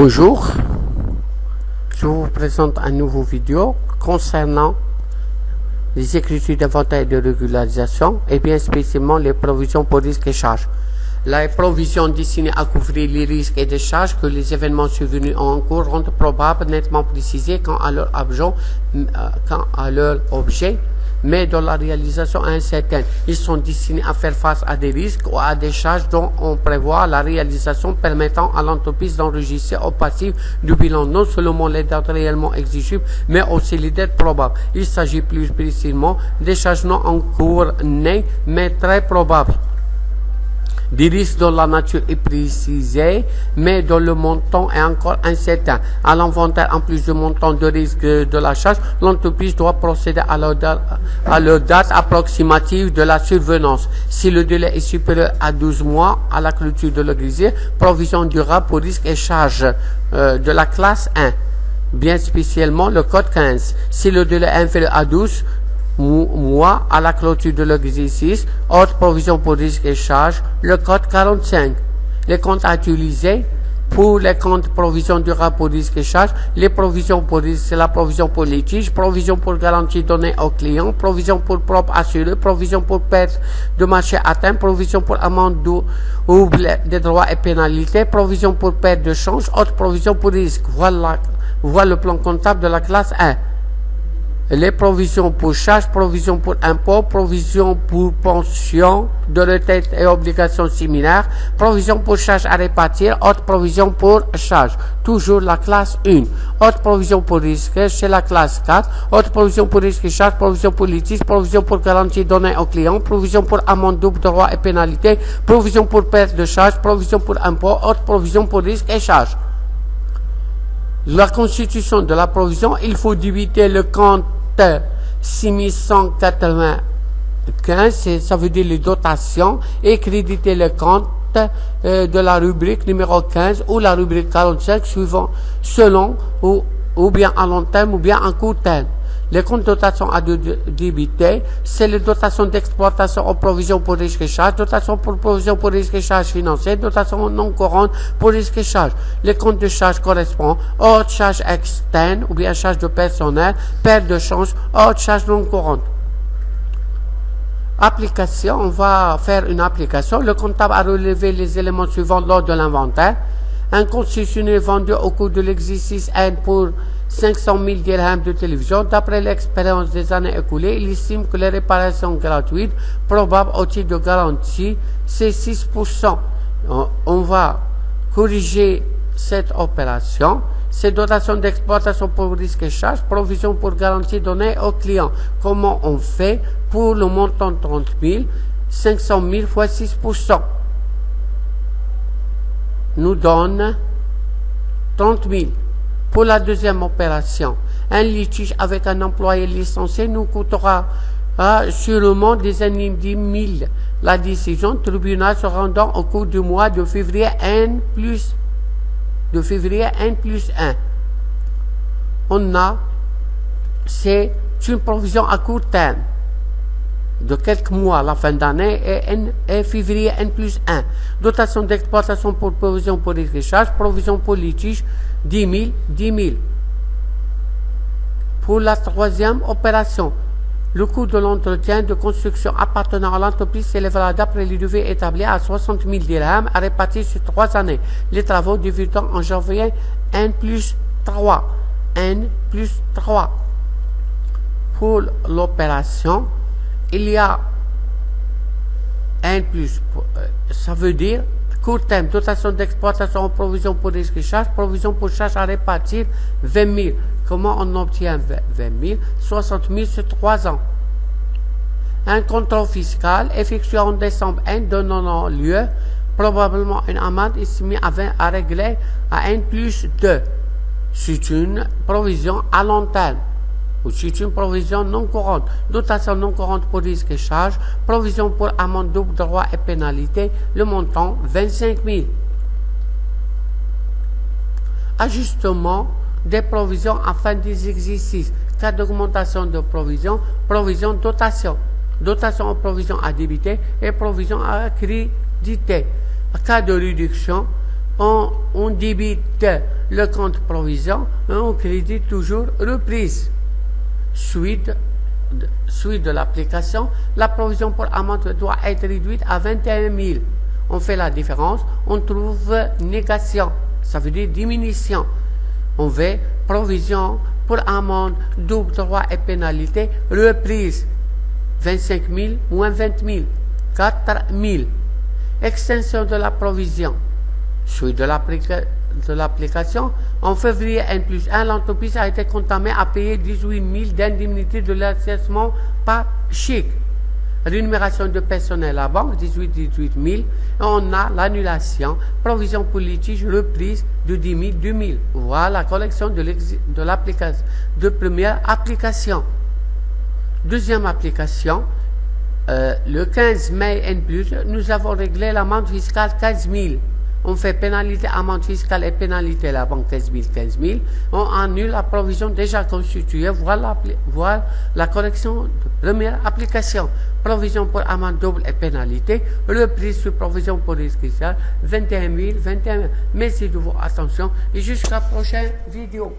Bonjour, je vous présente un nouveau vidéo concernant les écritures d'inventaire et de régularisation et bien spécialement les provisions pour risques et charges. Les provisions destinées à couvrir les risques et les charges que les événements survenus en cours rendent probables, nettement précisés quant à leur objet, mais dont la réalisation est incertaine. Ils sont destinés à faire face à des risques ou à des charges dont on prévoit la réalisation permettant à l'entreprise d'enregistrer au passif du bilan non seulement les dates réellement exigibles, mais aussi les dettes probables. Il s'agit plus précisément des charges non en cours nées, mais très probables. Des risques dont la nature est précisée, mais dont le montant est encore incertain. À l'inventaire, en plus du montant de risque de la charge, l'entreprise doit procéder à leur date approximative de la survenance. Si le délai est supérieur à 12 mois à la clôture de l'exercice, provision durable pour risques et charges de la classe 1, bien spécialement le code 15. Si le délai est inférieur à 12 mois à la clôture de l'exercice, autre provision pour risques et charges, le code 45. Les comptes à utiliser pour les comptes provision durable pour risques et charges, les provisions pour risques, c'est la provision pour litige, provision pour garantie donnée au client, provision pour propre assuré, provision pour perte de marché atteint, provision pour amende double des droits et pénalités, provision pour perte de change, autre provision pour risque. Voilà le plan comptable de la classe 1. Les provisions pour charges, provisions pour impôts, provisions pour pension de retraite et obligations similaires, provisions pour charges à répartir, autres provisions pour charges. Toujours la classe 1. Autres provisions pour risques, c'est la classe 4. Autres provisions pour risques et charges, provisions pour litige, provisions pour garantie donnée au client, provisions pour amende double droits et pénalités, provisions pour perte de charges, provisions pour impôts, autres provisions pour risques et charges. La constitution de la provision, il faut débiter le compte 6195, ça veut dire les dotations, et créditer le compte de la rubrique numéro 15 ou la rubrique 45 selon ou bien à long terme ou bien à court terme. Les comptes de dotation à débiter, c'est les dotations d'exploitation aux provisions pour risques et charges, dotation pour provisions pour risques et charges financières, dotation non courantes pour risques et charges. Les comptes de charges correspondent aux charges externes ou bien charges de personnel, perte de change, aux charges non courantes. Application, on va faire une application. Le comptable a relevé les éléments suivants lors de l'inventaire. Un concessionnaire vendu au cours de l'exercice N pour 500 000 dirhams de télévision. D'après l'expérience des années écoulées, il estime que les réparations gratuites probables au titre de garantie, c'est 6%. On va corriger cette opération. Ces dotations d'exploitation pour risques et charges, provision pour garantie donnée au client. Comment on fait pour le montant de 30 000, 500 000 fois 6% nous donne 30 000. Pour la deuxième opération, un litige avec un employé licencié nous coûtera sûrement des années 10 000. La décision du tribunal se rendant au cours du mois de février N plus 1. C'est une provision à court terme de quelques mois à la fin d'année et février N plus 1. Dotation d'exploitation pour provision pour risques et charges, provision pour litige 10 000. Pour la troisième opération, le coût de l'entretien de construction appartenant à l'entreprise s'élèvera d'après les devis établis à 60 000 dirhams à répartir sur 3 années. Les travaux débutant en janvier N plus 3. Pour l'opération, il y a N plus, ça veut dire court terme, dotation d'exploitation en provision pour risques et charges, provision pour charges à répartir 20 000. Comment on obtient 20 000? 60 000 sur 3 ans. Un contrôle fiscal effectué en décembre N donnant lieu probablement une amende estimée à régler à N plus 2. C'est une provision à long terme. Ou c'est une provision non courante. Dotation non courante pour risques et charges, provision pour amende double droits et pénalités, le montant 25 000. Ajustement des provisions en fin des exercices. Cas d'augmentation de provision, provision dotation. Dotation en provision à débiter et provision à créditer. Cas de réduction, on débite le compte provision, on crédite toujours reprise. Suite de l'application, la provision pour amende doit être réduite à 21 000. On fait la différence, on trouve négation, ça veut dire diminution. On veut provision pour amende, double droit et pénalité, reprise, 25 000 moins 20 000, 4 000. Extension de la provision. Suite de l'application, en février N+1, l'entreprise a été condamnée à payer 18 000 d'indemnité de l'assainissement par chèque. Rémunération de personnel à la banque, 18 000. Et on a l'annulation, provision pour litige, reprise de 10 000, 2 000. Voilà la collection de l'application. De première application. Deuxième application, le 15 mai N+, nous avons réglé l'amende fiscale 15 000. On fait pénalité, amende fiscale et pénalité à la banque 15 000. On annule la provision déjà constituée. Voilà la correction de première application. Provision pour amende double et pénalité. Reprise sur provision pour risque fiscal 21 000. Merci de votre attention et jusqu'à la prochaine vidéo.